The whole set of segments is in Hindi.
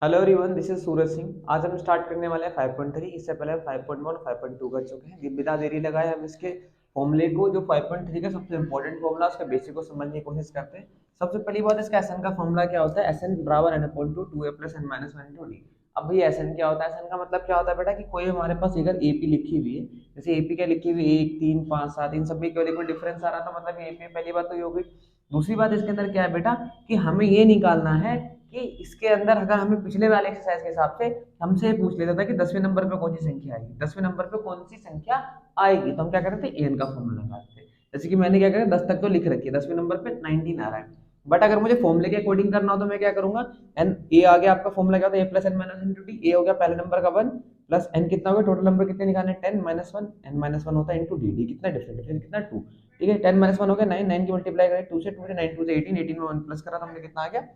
Hello everyone, this is Suraj Singh. आज हम स्टार्ट करने वाले हैं 5.3। इससे पहले हम 5.1 और 5.2 कर चुके हैं। बिना देरी लगाए हम इसके फॉर्मूले को, जो 5.3 का सबसे इंपॉर्टेंट फॉर्मूला, उसका बेसिक को समझने की कोशिश करते हैं। सबसे पहली बात, इसका एसएन का फॉर्मूला क्या होता है? एसएन बराबर n upon two two a plus n minus one into d. अब भैया एसएन क्या होता है? एसएन का मतलब क्या होता है बेटा कि कोई हमारे पास अगर एपी लिखी हुई है, जैसे एपी क्या लिखी हुई है, 1 3 5 7, इन सब में केवल कोई डिफरेंस आ रहा था, मतलब एपी। पहली बात तो ये हो गई। दूसरी बात इसके अंदर क्या है बेटा कि हमें ये निकालना है कि इसके अंदर अगर हमें पिछले वाले एक्सरसाइज के हिसाब से हमसे पूछ लेता था कि 10वें नंबर पे कौन सी संख्या आएगी, 10वें नंबर पे कौन सी संख्या आएगी, तो हम क्या करते थे? एन का फॉर्मूला लगाते थे। जैसे कि मैंने क्या करा, 10 तक तो लिख रखी है, 10वें नंबर पे 19 आ रहा है। बट अगर मुझे फॉर्मूले के अकॉर्डिंग करना हो तो मैं क्या करूंगा? एन ए आ गया, आपका फॉर्मूला क्या होता है? A plus n minus into t. A हो गया पहले नंबर का 1 प्लस एन कितना हो गया, टोटल नंबर कितने निकालने? 10 माइनस 1, एन माइनस 1 होता है इंटू डी। डी कितना? डिफरेंट डिफरेंट कितना? 2। ठीक है, 10 माइनस 1 हो गया 9, 9 की मल्टीप्लाई करें 2 से, 2 से 9 2 से 18, 18 में 1 प्लस करा तो हमने कितना आ गया?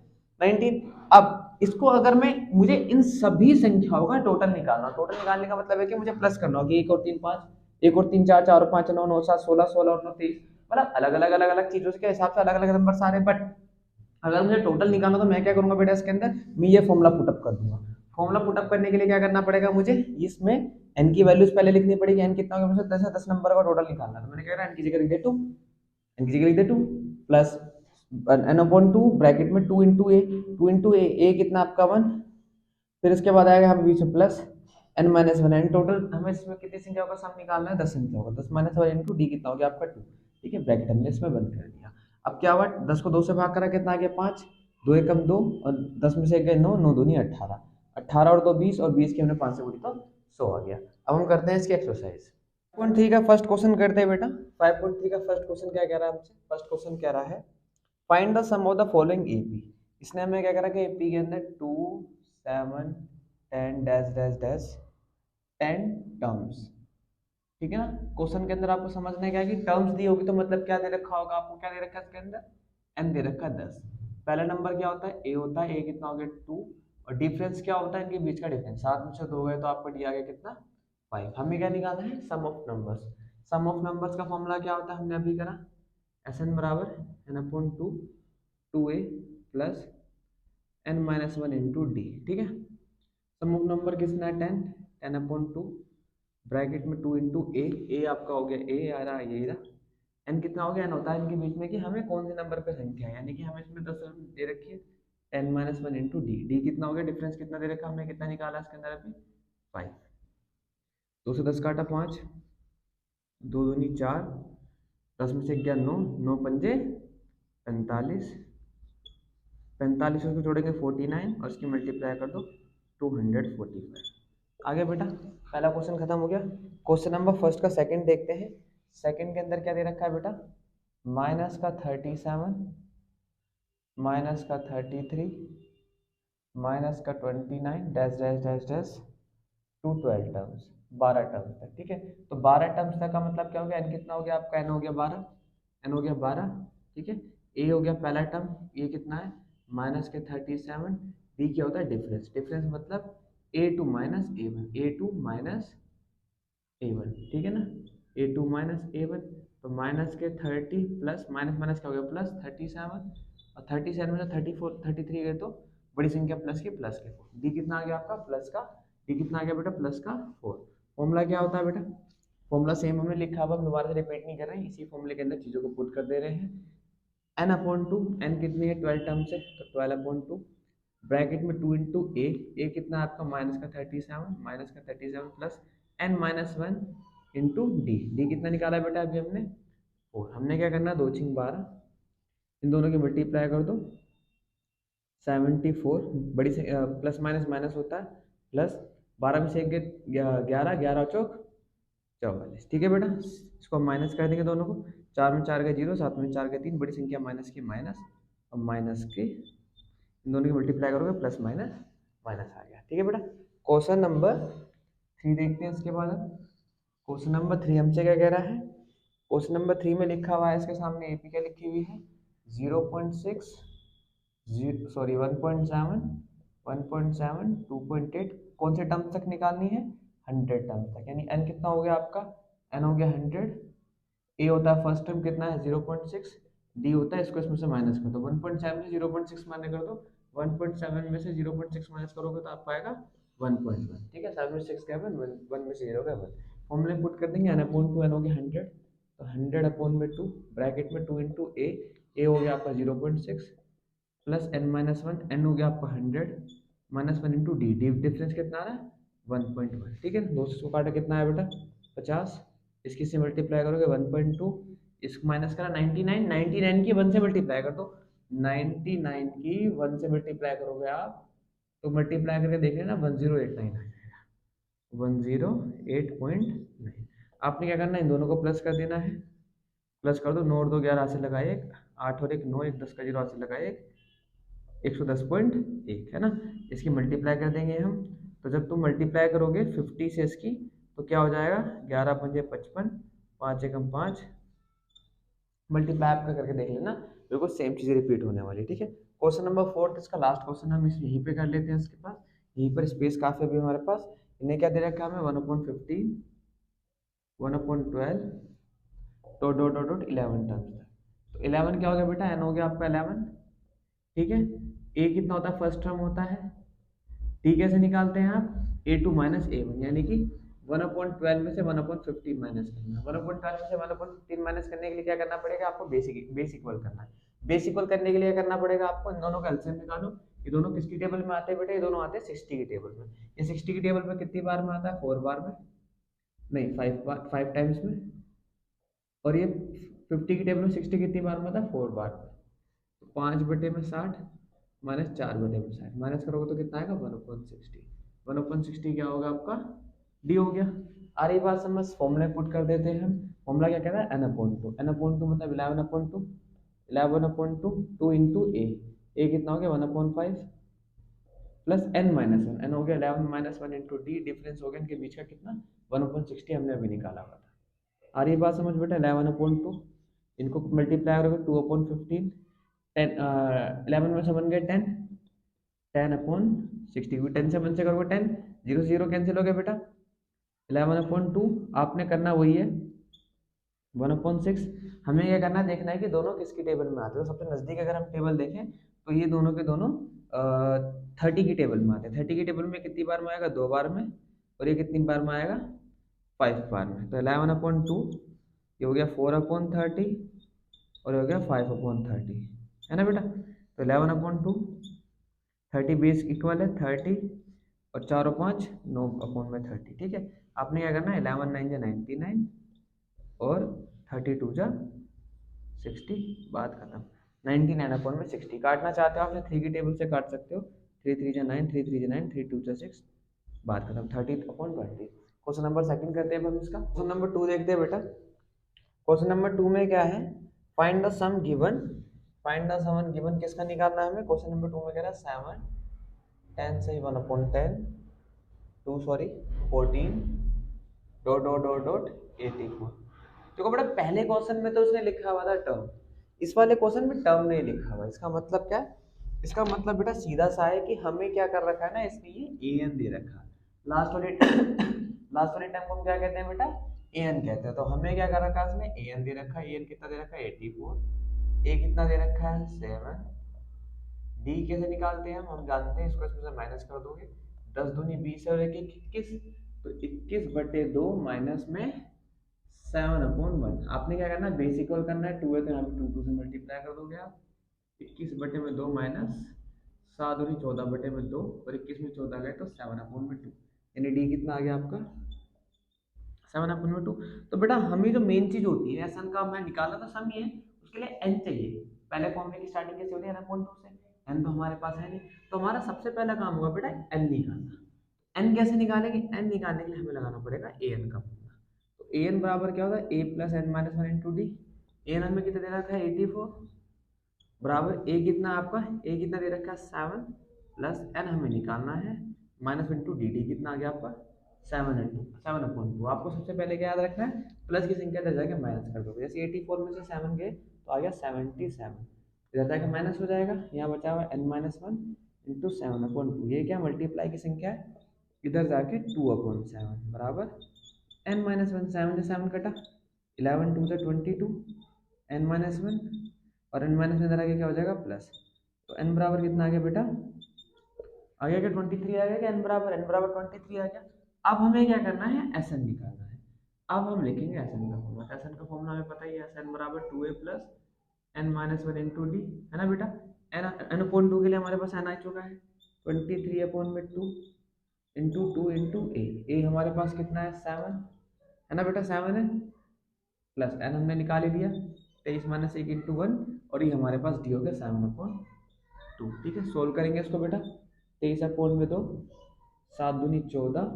19। अब इसको अगर मैं, मुझे इन सभी संख्याओं का टोटल निकालना, टोटल निकालने का मतलब है कि मुझे प्लस करना होगा। 1 और 3 5, 1 और 3 4, 4 और 5 9, 9 7 16, 16 और 9 23, मतलब अलग अलग चीजों के हिसाब से अलग अलग नंबर सारे। बट अगर मुझे टोटल निकालना तो मैं क्या करूंगा बेटा, इसके अंदर मैं ये फॉर्मूला पुटअप कर दूंगा। फॉर्मूला पुटअप करने के लिए क्या करना पड़ेगा मुझे? इसमें एन की वैल्यूज पहले लिखनी पड़ेगी। एन कितना होगा? मुझे 10 है, 10 नंबर का टोटल निकालना है। तो मैंने क्या करा, एन की जगह लिख दिया 2, एन की जगह लिख दिया 2 प्लस एन अपॉन 2 ब्रैकेट में 2 इंटू ए, 2 इंटू ए कितना आपका 1, फिर इसके बाद आएगा हम बीच में plus n minus one. N total हमें इसमें कितनी संख्याओं का सम निकालना है? 10 संख्या होगा। 10 माइनस वन इंटू डी कितना हो गया आपका? 2। ठीक है, ब्रैकेट हमने इसमें बंद कर दिया। अब क्या हुआ? 10 को 2 से भाग करा, कितना आ गया? 5। 2 एकम 2 और 10 में से एक गए 9, 9 दूनी 18, 18 और 2 20, और 20 की हमने 5 से गुणी तो 100 आ गया। अब हम करते हैं इसकी एक्सरसाइज। 5.3 का फर्स्ट क्वेश्चन करते हैं बेटा। 5.3 का फर्स्ट क्वेश्चन क्या कह रहा है हमसे? फर्स्ट क्वेश्चन कह रहा है find the sum of the following AP. इसने हमें क्या करा कि एपी के अंदर 2 7 10 डैश डैश डैश 10 टर्म्स। ठीक है ना? क्वेश्चन के अंदर आपको समझना है क्या कि टर्म्स दी होगी तो मतलब क्या दे रखा होगा आपको? क्या दे रखा है इसके अंदर? एन दे रखा है 10। पहला नंबर क्या होता है? ए होता है। ए कितना हो गया? 2। और डिफरेंस क्या होता है इनके बीच का? डिफरेंस 7 में से 2 गए तो आपको डी आ गया कितना? 5। हमें क्या निकालना है? Sum of numbers. Sum of numbers का फॉर्मूला क्या होता है? हमने अभी करा, एस एन बराबर n upon two two a plus n minus one into d. ठीक है, सम ऑफ नंबर कितना है? 10, 10 अपॉन टू ब्रैकेट में 2 इंटू ए आपका हो गया, ए आ रहा, ये रहा। एन कितना हो गया? एन होता है इनके बीच में कि हमें कौन से नंबर पे संख्या है, यानी कि हमें इसमें 10 दे रखी है। 10 minus one into d. D कितना हो गया? डिफरेंस कितना दे रखा हमने? कितना निकाला इसके अंदर अभी? 5। 2 से 10 काटा 5, 2 दूनी 4, 10 में से गया 9, 9 पंजे 45, 45 उसको जोड़ेंगे 49 और इसकी मल्टीप्लाई कर दो 245। आगे बेटा, पहला क्वेश्चन खत्म हो गया। क्वेश्चन नंबर फर्स्ट का सेकंड देखते हैं। सेकंड के अंदर क्या दे रखा है बेटा? माइनस का 37, माइनस का 33, माइनस का 29 dash dash dash dash to 12 terms, 12 terms तक। ठीक है, तो 12 टर्म्स तक का मतलब क्या हो गया? एन कितना हो गया आपका? एन हो गया 12, एन हो गया 12। ठीक है, ए हो गया पहला टर्म, ये कितना है? माइनस के 37। डी क्या होता है? डिफरेंस। डिफरेंस मतलब a two minus a one, a two minus a one. ठीक है ना, a two minus a one. तो माइनस के 30 प्लस माइनस माइनस क्या हो गया? प्लस 37, और 37 में से 34 33 गए तो बड़ी संख्या प्लस की, प्लस के 4। डी कितना आ गया आपका? प्लस का। डी कितना आ गया बेटा? प्लस का 4। फॉर्मूला क्या होता है बेटा? फॉर्मूला सेम हमने लिखा, अब हम दोबारा से रिपीट नहीं कर रहे हैं, इसी फॉर्मूले के अंदर चीज़ों को पुट कर दे रहे हैं। एन अपॉन टू, एन कितनी है? 12 टर्म्स है, तो 12 अपॉन टू ब्रैकेट में 2 इंटू ए कितना आपका? माइनस का 37, माइनस का 37 plus n minus one into d. D कितना निकाला है बेटा अभी हमने? 4। हमने क्या करना है? 2 छिंग 12, इन दोनों की मल्टीप्लाई कर दो 74, बड़ी से प्लस माइनस माइनस होता है, प्लस 12 में से एक 11, 11 चौक 44। ठीक है बेटा, इसको हम माइनस कर देंगे दोनों को। 4 में 4 का 0, 7 में 4 का 3, बड़ी संख्या माइनस की माइनस, और माइनस के इन दोनों की मल्टीप्लाई करोगे प्लस माइनस माइनस आ गया। ठीक है बेटा, क्वेश्चन नंबर 3 देखते हैं इसके बाद। क्वेश्चन नंबर 3 हमसे क्या कह रहा है? क्वेश्चन नंबर 3 में लिखा हुआ है, इसके सामने एपी क्या लिखी हुई है? 0.6, सॉरी 1.7, 1.7, 2.8। कौन से टर्म तक निकालनी है? 100 टर्म तक। यानी एन कितना हो गया आपका? एन हो गया 100। ए होता है फर्स्ट टर्म कितना है? 0.6। डी होता है, इसको इसमें से माइनस कर दो, 1.7 से 0.6 माइनस कर दो 1.7 में से 0.6 माइनस करोगे तो आपको आएगा 1.1। ठीक है, 7 में 6 क्या है 1 में से 0 का 1। फॉर्मूले पुट कर देंगे, n अपॉन 2, n हो गया 100, तो 100 अपॉन में 2 ब्रैकेट में 2 इंटू ए हो गया आपका 0.6 प्लस n माइनस 1, n हो गया आपका 100 माइनस 1 इंटू डी, डिफरेंस कितना आ रहा है 1.1। ठीक है, 2 से इसको काटा कितना है बेटा 50, इसकी से मल्टीप्लाई करोगे 1.2, इसको माइनस करा 99, 99 की 1 से मल्टीप्लाई कर दो, 99 की 1 से मल्टीप्लाई करोगे आप तो मल्टीप्लाई करके देख लेना 1089 आ जाएगा, 108.9। आपने क्या करना है, इन दोनों को प्लस कर देना है, प्लस कर दो, 9 और 2 11 से लगाए 1, 8 और 1 9, 1 10 का 0 से लगाए 110.1 है ना। इसकी मल्टीप्लाई कर देंगे हम, तो जब तुम मल्टीप्लाई करोगे 50 से इसकी तो क्या हो जाएगा 11 पंजे 55, 5 एकम 5, मल्टीप्लाई आपका करके देख लेना, बिल्कुल सेम चीज़ रिपीट होने वाली। ठीक है, क्वेश्चन नंबर 4 इसका लास्ट क्वेश्चन हम इस यहीं पे कर लेते हैं, इसके पास यहीं पर स्पेस काफ़ी अभी हमारे पास। इन्हें क्या दे रखा है हमें 1/15, 1/12 dot dot dot dot 11 terms तक। तो 11 क्या हो गया बेटा, n हो गया आपका 11। ठीक है, a कितना होता है फर्स्ट टर्म होता है, t कैसे निकालते हैं आप, a2 माइनस a1, यानी कि 1/12 में से 1/15 माइनस करना है। 1/12 में से 1/15 माइनस करने के लिए क्या करना पड़ेगा आपको, बेस इक्वल करना है। बेस इक्वल करने के लिए करना पड़ेगा आपको इन दोनों का एलसीएम निकालो। ये दोनों किसकी टेबल में आते हैं बेटा, ये दोनों आते हैं 60 की टेबल में। ये 60 की टेबल में कितनी बार में आता है, 4 बार में, नहीं 5 टाइम्स में। और ये 50 की टेबल में 60 कितनी बार में आता है, 4 बार में। तो 5/60 माइनस 4/60 माइनस करोगे तो कितना आएगा 1/60। 1/60 क्या होगा आपका, डी हो गया। आ रही बात समझ, फॉर्मूला पुट कर देते हैं हम। फॉर्मूला क्या कहता है n/2, n/2 मतलब 11/2, 11/2 2 इंटू ए कितना हो गया 1/5 प्लस n माइनस 1, n हो गया 11 माइनस 1 इंटू डी, डिफरेंस हो गया इनके बीच का कितना 1/60 हमने अभी निकाला हुआ था। आ रही बात समझ बेटा, 11/2 इनको मल्टीप्लाई करोगे 2/15, 10 11 में से बन गए 10, 10/60, 10 से 1 से करोगे 10, 0 से 0 कैंसिल हो गया बेटा, 11/2 आपने करना वही है 1/6। हमें क्या करना है, देखना है कि दोनों किसकी टेबल में आते हैं। तो सबसे नज़दीक अगर हम टेबल देखें तो ये दोनों के दोनों 30 की टेबल में आते हैं। 30 की टेबल में कितनी बार में आएगा, 2 बार में, और ये कितनी बार में आएगा 5 बार में। तो 11/2 ये हो गया 4/30 और ये हो गया 5/30, है ना बेटा। तो 11/2 30 बेस इक्वल है 30 और 4 और 5 9/30। ठीक है, आपने क्या करना है 11 9 जा 99 और 32 जा 60, बात खत्म। 99/60 काटना चाहते हो आप 3 की टेबल से काट सकते हो, 3 3 जा 9, 3 3 जा 9, 3 2 जा 6, बात खत्म। 30/20। क्वेश्चन नंबर सेकंड करते हैं हम इसका। क्वेश्चन नंबर 2 देखते हैं बेटा। क्वेश्चन नंबर 2 में क्या है, find the sum given, find the sum given किसका निकालना है हमें। क्वेश्चन नंबर 2 में कह रहा है 7 10 से 1/10 2 sorry 14 dot dot dot dot 84। देखो बेटा पहले क्वेश्चन में तो उसने लिखा हुआ था टर्म, इस वाले क्वेश्चन में टर्म नहीं लिखा हुआ। इसका मतलब क्या है, इसका मतलब बेटा सीधा सा है कि हमें क्या कर रखा है ना, इसमें ये an दे रखा है। लास्ट वाले लास्ट वाले टर्म को हम क्या कहते हैं बेटा, an कहते हैं। तो हमें क्या कर रखा है, इसमें an दे रखा है। an कितना दे रखा है 84, a कितना दे रखा है 7, d कैसे निकालते हैं हम जानते हैं, इसको इसमें से माइनस कर दोगे, 10 दूनी 20 और 1 21, तो 21/2 माइनस में 7/1। आपने क्या करना है, बेस इक्वल करना है, 2 है तो यहाँ पे 2 से मल्टीप्लाई कर दोगे आप, 21/2 माइनस 7 दूनी 14/2 और 21 में 14 गए तो 7/2, यानी डी कितना आ गया आपका 7/2। तो बेटा हमें जो मेन चीज होती है एसन का, मैं निकाला तो सम ही है, उसके लिए एन चाहिए। पहले फॉर्मूले की स्टार्टिंग कैसे होती है n/2 से, एन तो हमारे पास है नहीं, तो हमारा सबसे पहला काम होगा बेटा एन निकालना। एन कैसे निकालेंगे, एन निकालने के लिए हमें लगाना पड़ेगा ए एन का फॉर्मूला। तो ए एन बराबर क्या होगा a plus n minus 1 into d. A n हमें कितना दे रखा है 84 बराबर ए कितना आपका, ए कितना दे रखा है 7 प्लस एन हमें निकालना है माइनस इंटू डी, डी कितना आ गया आपका 7/2। आपको सबसे पहले क्या याद रखना है, प्लस की संख्या इधर जाके माइनस कर दोगे। जैसे 84 में से 7 गए तो आ गया 77, इधर जाके माइनस हो जाएगा, यहाँ बचा हुआ n-1 इंटू 7/2। ये क्या मल्टीप्लाई की संख्या है, इधर जाके 2/7 बराबर n-1, 7 से 7 कटा, 11 2 से 22, n-1 और n-1 इधर आगे क्या हो जाएगा प्लस, तो n बराबर कितना आ गया बेटा आ गया क्या 23 आ गया क्या, n बराबर 23 आ गया। अब हमें क्या करना है, Sn निकालना है। अब हम लिखेंगे Sn का फॉर्मूला, Sn का फॉर्मूला हमें पता ही है, Sn बराबर 2a plus n minus one into D, है ना बेटा। n अपॉन 2 के लिए हमारे पास n आ चुका है 23 अपॉन में 2 इंटू 2 इंटू ए हमारे पास कितना है 7, है ना बेटा 7 है, प्लस n हमने निकाल ही दिया 23 माइनस 1 इंटू 1, और ये हमारे पास डी हो गया 7 अपॉन 2। ठीक है, सोल्व करेंगे इसको बेटा। 23 अपॉन में 2, 7 दूनी 14,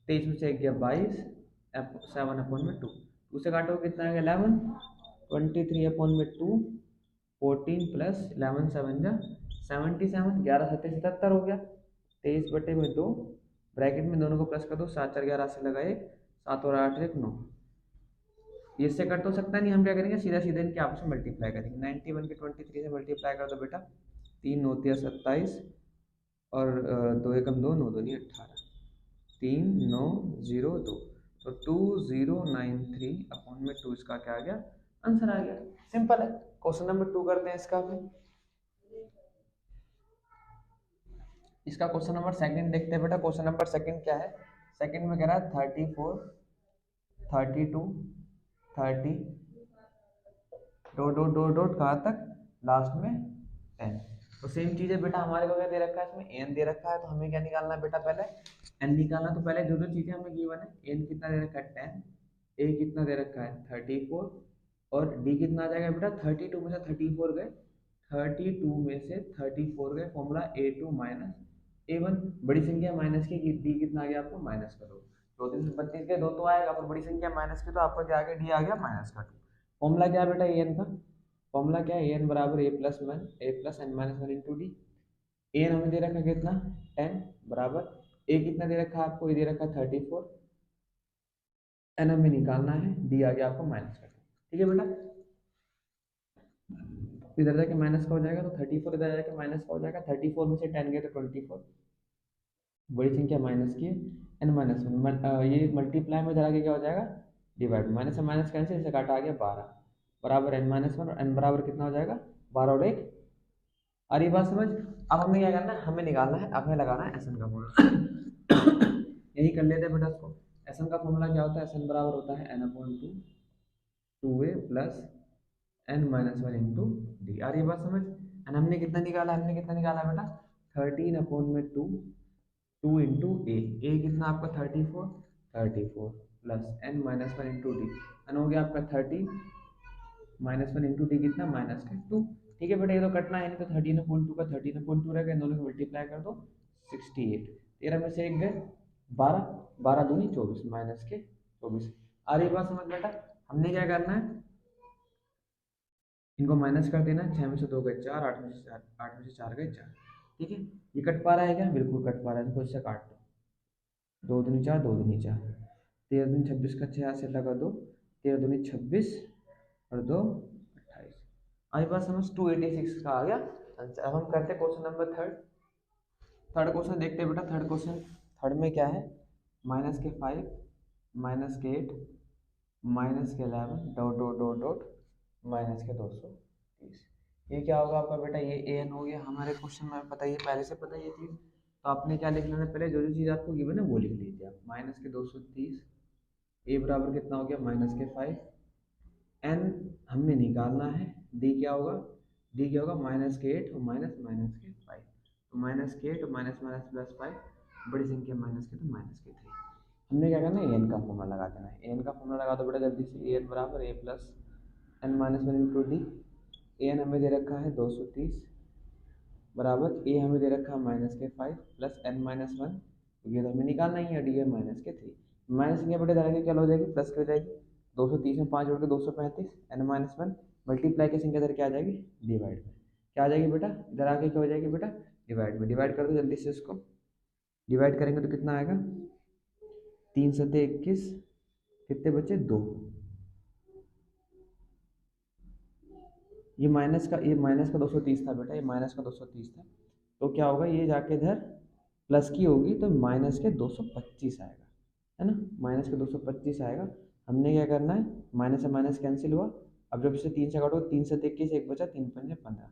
23 में से 1 गया 22, 7 अपॉन में 2, 2 से काटो कितना आएगा 11, 23 अपॉन में 2, 14 प्लस 11 7 जा 77, 11 सत्ते 77 हो गया, 23 बटे में 2, ब्रैकेट में दोनों को प्लस कर दो, 7 4 11 से लगा 1, 7 और 8 1 9, ये इससे कट तो सकता नहीं, हम क्या करेंगे सीधा सीधा इनके आपस में मल्टीप्लाई करेंगे, 91 के 23 से मल्टीप्लाई कर दो बेटा, 3 9 27 और 2 एकम 2 9 2 नहीं 18, 3 9 0 2, तो 2093 अपॉन में 2 इसका क्या आ गया, आंसर आ गया। सिंपल है। क्वेश्चन नंबर 2 करते हैं इसका फिर। इसका क्वेश्चन नंबर सेकंड देखते हैं बेटा। क्वेश्चन नंबर सेकंड क्या है, सेकंड में कह रहा है 34 32 30 डॉट डॉट डॉट डॉट कहाँ तक, लास्ट में 10। तो सेम चीज है बेटा, हमारे को क्या दे रखा है, इसमें एन दे रखा है, तो हमें क्या निकालना है बेटा, पहले एन निकालना। तो पहले जो जो चीजें हमें गिवन है, एन कितना दे रखा है 10, ए कितना दे रखा है 34, और डी कितना आ जाएगा बेटा 32 में से 34 गए, 32 में से 34 गए, फॉर्मूला a2 माइनस a1, बड़ी संख्या माइनस की, डी कितना आ गया आपको माइनस का 2, 2 3 32 के 2 तो आएगा, पर बड़ी संख्या माइनस की, तो आपका क्या आ गया, डी आ गया माइनस का 2। फॉर्मूला क्या है बेटा एन का, फॉर्मूला क्या है, एन बराबर a plus n minus one into d. N हमें दे रखा कितना 10 बराबर, ए कितना दे रखा है आपको, ये दे रखा 34, एन हमें निकालना है, डी आ गया आपको माइनस का 2। ठीक है बेटा, इधर जाके माइनस का हो जाएगा, तो 34 इधर जाके माइनस का हो जाएगा, 34 में से 10 गए तो 24, बड़ी संख्या माइनस की है, एन माइनस वन, ये मल्टीप्लाई में इधर आके क्या हो जाएगा डिवाइड, माइनस से माइनस कैंसिल, इसे काटा आ गया 12 बराबर एन माइनस वन, और एन बराबर कितना हो जाएगा 12 और 1, आ रही बात समझ। अब हमें क्या करना है, हमें निकालना है, अब हमें लगाना है एस एन का फॉर्मूला। यही कर लेते हैं बेटा इसको। एस एन का फॉर्मूला क्या होता है, एस एन बराबर होता है n upon 2 2a plus n minus one into d, आ रही बात समझ। एन हमने कितना निकाला, हमने कितना निकाला बेटा 13 अपॉन में 2 2 इंटू ए कितना आपका 34 plus n minus one into d, n हो गया आपका 30 माइनस वन इंटू डी कितना माइनस का 2। ठीक है बेटा, ये तो कटना है नहीं, तो 13/2 का 13/2 रहेगा, इन दोनों को मल्टीप्लाई कर दो 68, 13 में से 1 गए 12, 12 दूनी 24 माइनस के 24, आ रही बात समझ बेटा। हमने क्या करना है, इनको माइनस कर देना, 6 में से 2 गए 4, 8 में से 4, 8 में से 4 गए 4। ठीक है, ये कट पा रहा है क्या, बिल्कुल कट पा रहा है, तो इससे काट दो, 2 दूनी 4, 2 दूनी 4, 13 दूनी 26 का 6 से लगा 2, 13 दूनी 26 और 2 28, आई बात समझ। 286 का आ गया आंसर। अब हम करते हैं क्वेश्चन नंबर थर्ड क्वेश्चन देखते हैं बेटा। थर्ड क्वेश्चन, थर्ड में क्या है, माइनस के 5 माइनस के 8 माइनस के 11 dot dot dot dot minus के 230, ये क्या होगा आपका बेटा, ये ए एन हो गया। हमारे क्वेश्चन में पता ही है, पहले से पता है ये चीज़, तो आपने क्या लिख लेना, पहले जो जो चीज़ आपको गिवन है वो लिख लीजिए आप, माइनस के 230, ए बराबर कितना हो गया माइनस के 5, एन हमने निकालना है, डी क्या होगा, डी क्या होगा माइनस के 8 और माइनस माइनस के 5, तो माइनस के 8 और माइनस माइनस प्लस 5, बड़ी संख्या माइनस के तो माइनस के 3। हमने क्या करना है, एन का फॉर्मूला लगा देना है, एन का फॉर्मूला लगा दो बेटा जल्दी से, एन बराबर a plus n minus one into d. N हमें दे रखा है 230 बराबर, ए हमें दे रखा है माइनस के 5 प्लस एन माइनस वन, ये तो हमें निकालना ही है, डी है माइनस के 3, माइनस संख्या बेटे इधर आगे क्या हो जाएगी, प्लस की हो जाएगी, 230 में 5 जोड़ के 235, एन माइनस वन मल्टीप्लाई की संख्या इधर क्या आ जाएगी डिवाइड में, क्या आ जाएगी बेटा, इधर आके क्या हो जाएगी बेटा डिवाइड में, डिवाइड कर दो जल्दी से इसको, डिवाइड करेंगे तो कितना आएगा 3 सत्ते 21, कितने बचे 2, ये माइनस का 230 था बेटा, ये माइनस का 230 था, तो क्या होगा ये जाके इधर प्लस की होगी तो माइनस के 225 आएगा, है ना, माइनस के 225 आएगा। हमने क्या करना है, माइनस से माइनस कैंसिल हुआ, अब जब इसे 3 से काटो 3 से 21 एक बचा, 3 पंजे 15,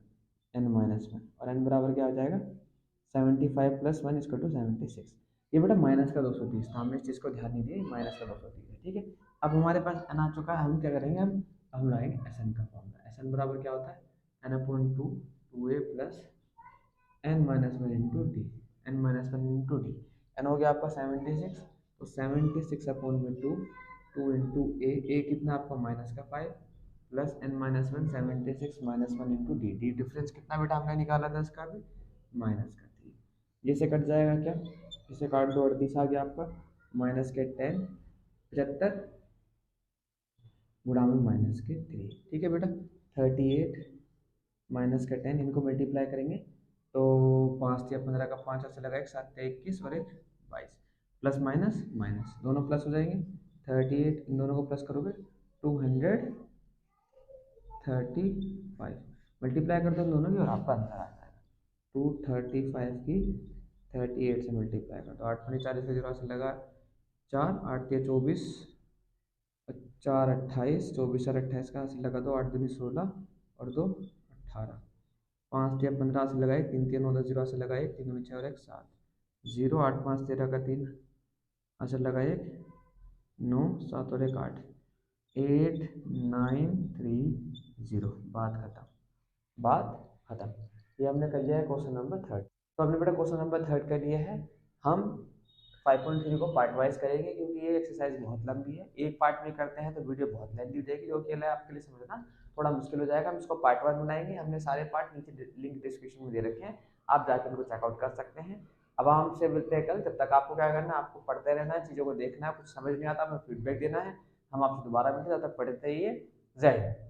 एन माइनस वन, और एन बराबर क्या आ जाएगा 75 + 1 = 76। ये बेटा माइनस का 230 था, हमने इस चीज़ को ध्यान नहीं दिया, माइनस का 230 है, ठीक है। अब हमारे पास n आ चुका है, हम क्या करेंगे, हम लगाएंगे Sn का फॉर्मूला। Sn बराबर क्या होता है, n/2 2a + n-1 × d, n-1 × d। n हो गया आपका 76, तो 76/2 2 × a कितना आपका -5 + n-1 76 - 1 × d। d डिफरेंस कितना बेटा हमने निकाला था इसका भी, -3। ये से कट जाएगा क्या, इसे काट दो, 38 आ गया आपका, -10 75 गुणा में -3, ठीक है बेटा। 38 -10 इनको मल्टीप्लाई करेंगे तो 5 या 15 का 5 ऐसे लगा, 1 7 या 21 और 1 22, प्लस माइनस माइनस दोनों प्लस हो जाएंगे। 38 इन दोनों को प्लस करोगे 235, मल्टीप्लाई कर दो दोनों की और आपका आंसर आ जाएगा। 235 की 38 से मल्टीप्लाई कर दो, 8 40 का 0 से लगा 4, 8 या 24, 4 28, 24 और 28 का हासिल लगा दो, 8 दूनी 16 और 2 18, 5 या 15 से लगाए, 3 3 9 0 से लगाए, 3 दूनी 6 और 1 7, 0 8 5 13 का 3 हासिल लगाए, 9 7 और 1 8, 8 9 3 0, बात खत्म, बात खत्म। ये हमने कर लिया है क्वेश्चन नंबर 3। तो हमने बेटा क्वेश्चन नंबर 3 कर लिया है। हम 5.3 को पार्ट वाइज करेंगे क्योंकि ये एक्सरसाइज बहुत लंबी है, एक पार्ट में करते हैं तो वीडियो बहुत लेंथी हो जाएगी, जो कि आपके लिए समझना थोड़ा मुश्किल हो जाएगा। हम इसको पार्ट वाइज बनाएंगे, हमने सारे पार्ट नीचे लिंक डिस्क्रिप्शन में दे रखे हैं, आप जाकर उनको चेकआउट कर सकते हैं। अब हमसे मिलते हैं कल, जब तक आपको क्या करना है, आपको पढ़ते रहना है, चीज़ों को देखना है, कुछ समझ नहीं आता हमें फीडबैक देना है। हम आपसे दोबारा मिलते हैं, तब तक पढ़ते रहिए। जय हिंद।